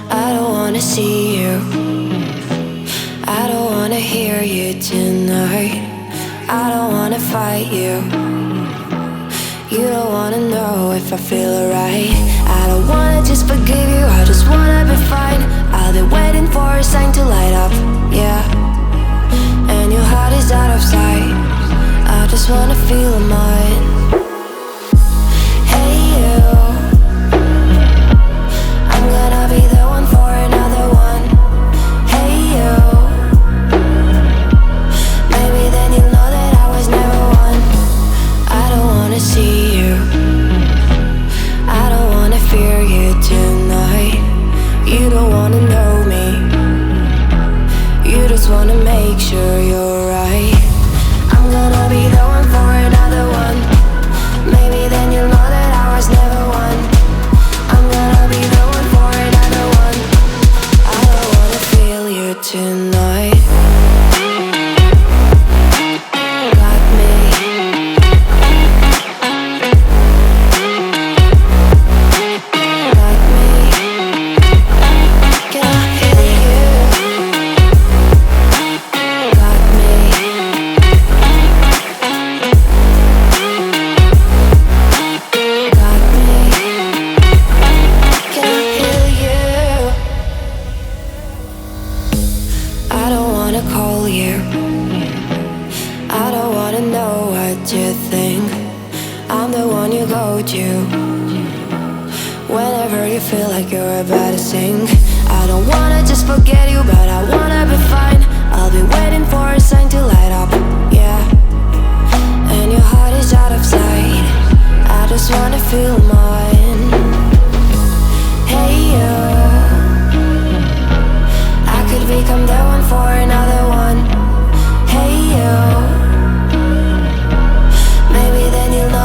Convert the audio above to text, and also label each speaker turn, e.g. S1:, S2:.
S1: I don't wanna see you, I don't wanna hear you tonight. I don't wanna fight you, you don't wanna know if I feel alright. I don't wanna just forgive you, I just wanna be fine. I'll be waiting for a sign to light up, yeah. And your heart is out of sight, I just wanna feel mine. Hey you, I'm gonna be the one for another one. Hey you, maybe then you'll know that I was never one. I don't wanna see you, I don't wanna fear you tonight. You don't wanna know me, you just wanna make sure you're right. I'm gonna be the one for another one. Maybe then you'll know that I was never one. I'm gonna be the one for another one. I don't wanna feel you tonight. Got me. Got me. Can I feel you? Got me. Got me. Can I feel you? I don't wanna call you, I don't wanna know what you think. I'm the one you go to whenever you feel like you're about to sink. I don't wanna just forget you, but I wanna be fine. I'll be waiting for a sign to light up, yeah. And your heart is out of sight, I just wanna feel mine.